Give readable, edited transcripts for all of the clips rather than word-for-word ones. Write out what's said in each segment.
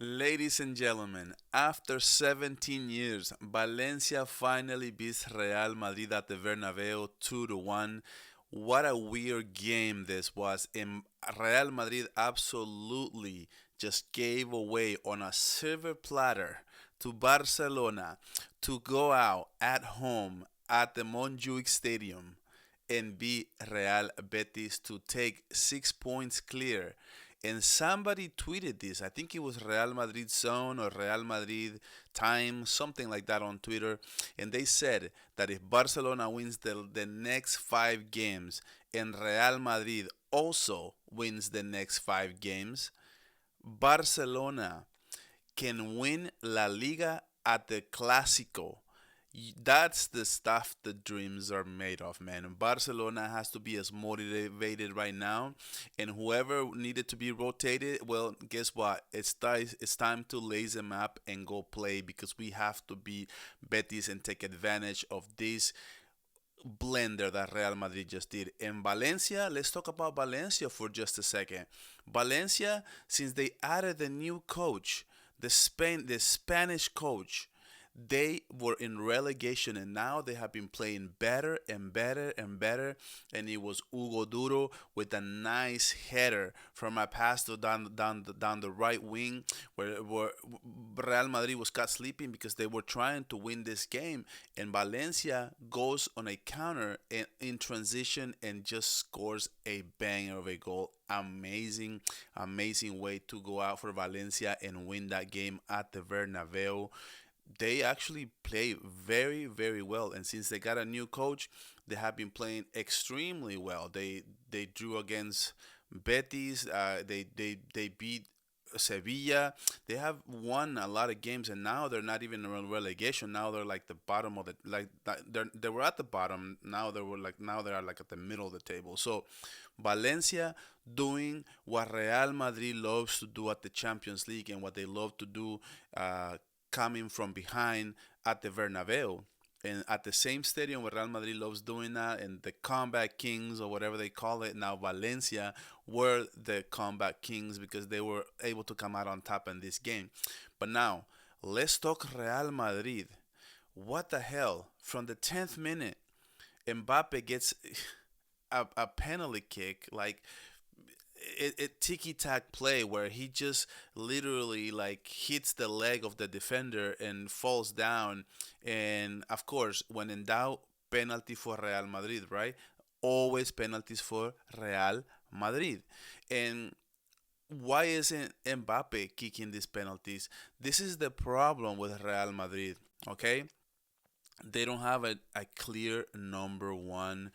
Ladies and gentlemen, after 17 years, Valencia finally beats Real Madrid at the Bernabeu 2-1. What a weird game this was. And Real Madrid absolutely just gave away on a silver platter to Barcelona to go out at home at the Montjuic Stadium and beat Real Betis to take 6 points clear. And somebody tweeted this. I think it was Real Madrid Zone or Real Madrid Time, something like that on Twitter. And they said that if Barcelona wins the next 5 games and Real Madrid also wins the next 5 games, Barcelona can win La Liga at the Clásico. That's the stuff the dreams are made of, man. Barcelona has to be as motivated right now, and whoever needed to be rotated, well, guess what? It's time to lace them up and go play because we have to be Betis and take advantage of this blender that Real Madrid just did. In Valencia, let's talk about Valencia for just a second. Valencia, since they added the new coach, the Spanish coach, they were in relegation and now they have been playing better and better and better. And it was Hugo Duro with a nice header from a pass to down the right wing where Real Madrid was caught sleeping because they were trying to win this game. And Valencia goes on a counter in transition and just scores a banger of a goal. Amazing, amazing way to go out for Valencia and win that game at the Bernabeu. They actually play very, very well. And since they got a new coach, they have been playing extremely well. They drew against Betis. They beat Sevilla. They have won a lot of games, and now they're not even in relegation. Now they're like the bottom of the they were at the bottom. Now they are like at the middle of the table. So Valencia doing what Real Madrid loves to do at the Champions League and what they love to do uh, coming from behind at the Bernabeu. And at the same stadium where Real Madrid loves doing that, and the comeback kings or whatever they call it now, Valencia were the comeback kings because they were able to come out on top in this game. But now, let's talk Real Madrid. What the hell? From the 10th minute, Mbappe gets a penalty kick. Like, it tiki tack play where he just literally like hits the leg of the defender and falls down. And of course, when in doubt, penalty for Real Madrid, right? Always penalties for Real Madrid. And why isn't Mbappe kicking these penalties? This is the problem with Real Madrid, okay? They don't have a clear number one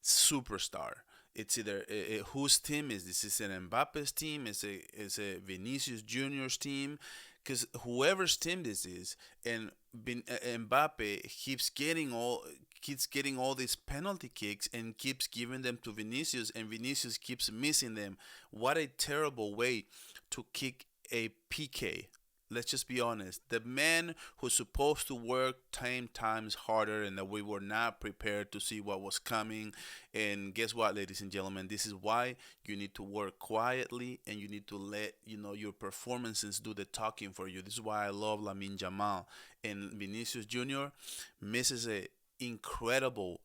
superstar. It's either whose team is this? Is it Mbappe's team? Is it Vinicius Junior's team? Because whoever's team this is, and Mbappe keeps getting all these penalty kicks and keeps giving them to Vinicius, and Vinicius keeps missing them. What a terrible way to kick a PK. Let's just be honest. The man who's supposed to work 10 times harder and that we were not prepared to see what was coming. And guess what, ladies and gentlemen? This is why you need to work quietly and you need to let your performances do the talking for you. This is why I love Lamine Jamal. And Vinicius Jr. misses a incredible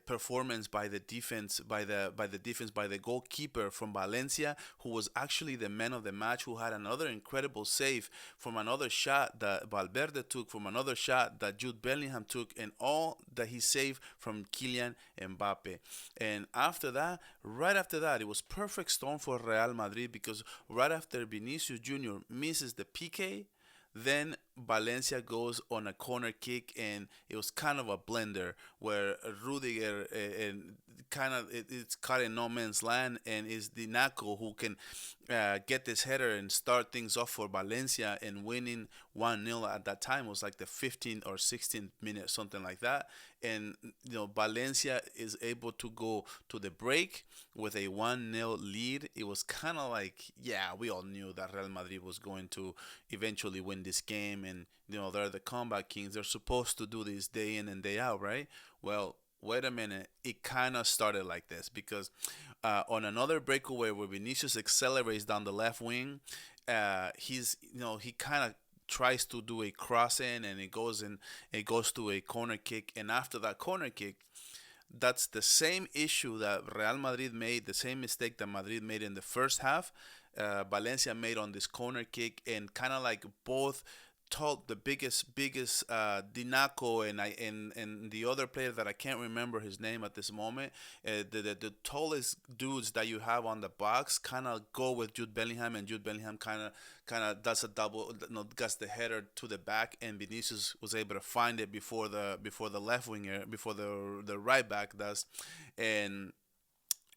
performance by the defense, by the goalkeeper from Valencia, who was actually the man of the match, who had another incredible save from another shot that Valverde took, from another shot that Jude Bellingham took, and all that he saved from Kylian Mbappe. And right after that, it was perfect storm for Real Madrid because right after Vinicius Jr. misses the PK, then Valencia goes on a corner kick, and it was kind of a blender where Rudiger and it's caught in no man's land, and it's Dinaco who can get this header and start things off for Valencia and winning 1-0 at that time. It was like the 15th or 16th minute, something like that. And Valencia is able to go to the break with a 1-0 lead. It was kind of like, yeah, we all knew that Real Madrid was going to eventually win this game, and they're the comeback kings. They're supposed to do this day in and day out, right? Well, wait a minute. It kind of started like this because on another breakaway where Vinicius accelerates down the left wing, he's he kind of tries to do a crossing and it goes to a corner kick, and after that corner kick, that's the same issue that Real Madrid made, the same mistake that Madrid made in the first half. Valencia made on this corner kick, and kind of like both told the biggest Dinaco and the other player that I can't remember his name at this moment. The tallest dudes that you have on the box kind of go with Jude Bellingham, and Jude Bellingham kind of does a double, gets the header to the back, and Vinicius was able to find it before the left winger, before the right back does, and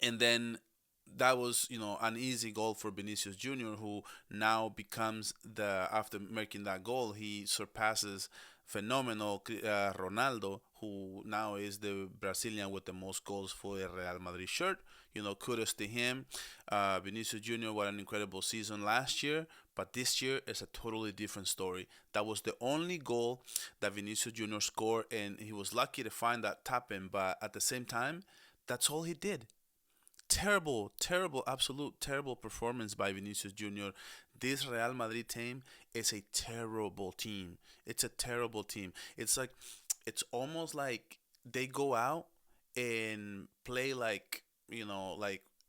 then that was an easy goal for Vinicius Jr., who now becomes the after making that goal, he surpasses phenomenal Ronaldo, who now is the Brazilian with the most goals for a Real Madrid shirt. Kudos to him. Vinicius Jr., what an incredible season last year, but this year is a totally different story. That was the only goal that Vinicius Jr. scored, and he was lucky to find that tap in, but at the same time, that's all he did. Terrible, terrible, absolute terrible performance by Vinicius Jr. This Real Madrid team is a terrible team. It's a terrible team. It's almost like they go out and play like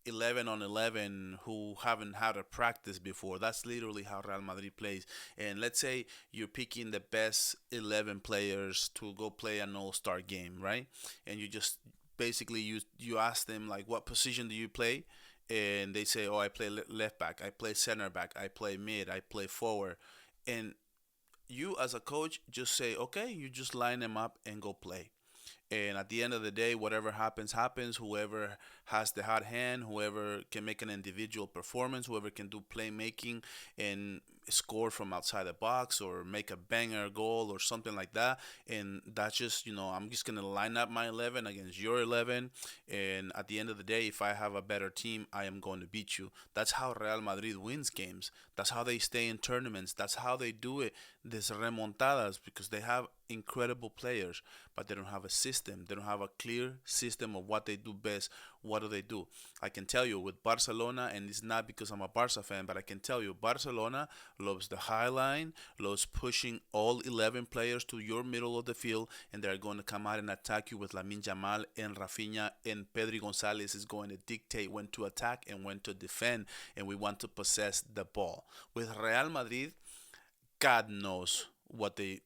11 on 11 who haven't had a practice before. That's literally how Real Madrid plays. And let's say you're picking the best 11 players to go play an all-star game, right? And you just basically you ask them like, what position do you play? And they say, oh, I play left back, I play center back, I play mid, I play forward. And you as a coach just say, okay, you just line them up and go play. And at the end of the day, whatever happens, happens. Whoever has the hot hand, whoever can make an individual performance, whoever can do playmaking and score from outside the box or make a banger goal or something like that. And that's just, I'm just going to line up my 11 against your 11. And at the end of the day, if I have a better team, I am going to beat you. That's how Real Madrid wins games. That's how they stay in tournaments. That's how they do it. These remontadas, because they have incredible players, but they don't have a system. They don't have a clear system of what they do best. What do they do? I can tell you with Barcelona, and it's not because I'm a Barca fan, but I can tell you Barcelona loves the high line, loves pushing all 11 players to your middle of the field, and they're going to come out and attack you with Lamine Yamal and Rafinha, and Pedri Gonzalez is going to dictate when to attack and when to defend, and we want to possess the ball. With Real Madrid, God knows what they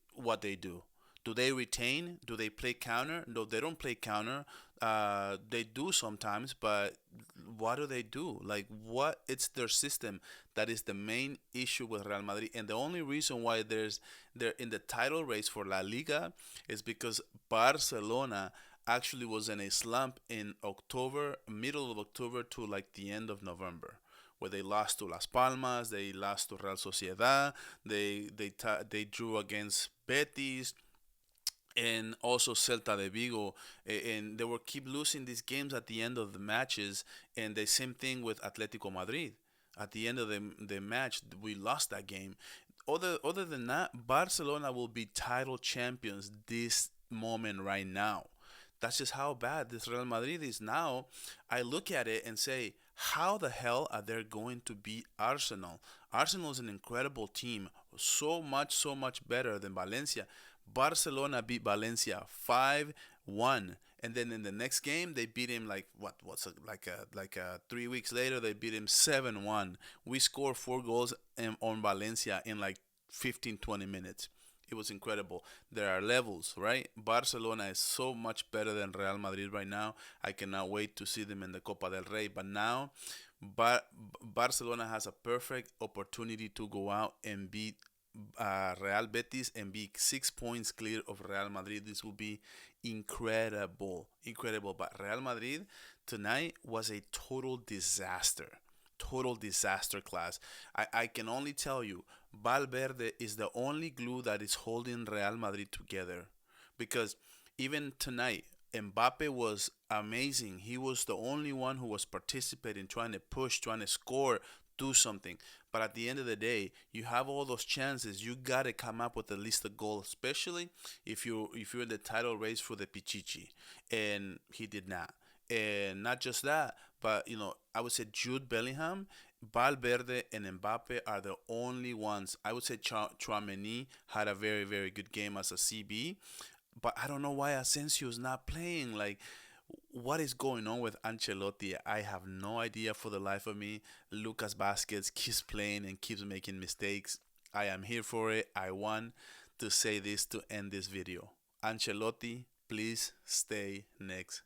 do. Do they retain? Do they play counter? No, they don't play counter. They do sometimes, but what do they do? Like what? It's their system that is the main issue with Real Madrid, and the only reason why they're in the title race for La Liga is because Barcelona actually was in a slump in October, middle of October to like the end of November, where they lost to Las Palmas, they lost to Real Sociedad, they drew against Betis, and also Celta de Vigo, and they were keep losing these games at the end of the matches, and the same thing with Atletico Madrid. At the end of the match, we lost that game. Other than that, Barcelona will be title champions this moment right now. That's just how bad this Real Madrid is now. I look at it and say, how the hell are they going to beat Arsenal? Arsenal is an incredible team, so much better than Valencia. Barcelona beat Valencia 5-1, and then in the next game they beat him like what's it, like 3 weeks later they beat him 7-1. We scored 4 goals on Valencia in like 15-20 minutes. It was incredible. There are levels, right? Barcelona is so much better than Real Madrid right now. I cannot wait to see them in the Copa del Rey. But now, Barcelona has a perfect opportunity to go out and beat Real Betis and be 6 points clear of Real Madrid. This will be incredible, incredible. But Real Madrid tonight was a total disaster class. I can only tell you, Valverde is the only glue that is holding Real Madrid together. Because even tonight, Mbappe was amazing. He was the only one who was participating, trying to push, trying to score, do something. But at the end of the day, you have all those chances. You gotta come up with at least a goal, especially if you're in the title race for the Pichichi. And he did not. And not just that, but I would say Jude Bellingham Valverde and Mbappe are the only ones. I would say Chouameni had a very, very good game as a CB, but I don't know why Asensio is not playing. Like, what is going on with Ancelotti? I have no idea for the life of me. Lucas Vasquez keeps playing and keeps making mistakes. I am here for it. I want to say this to end this video. Ancelotti, please stay next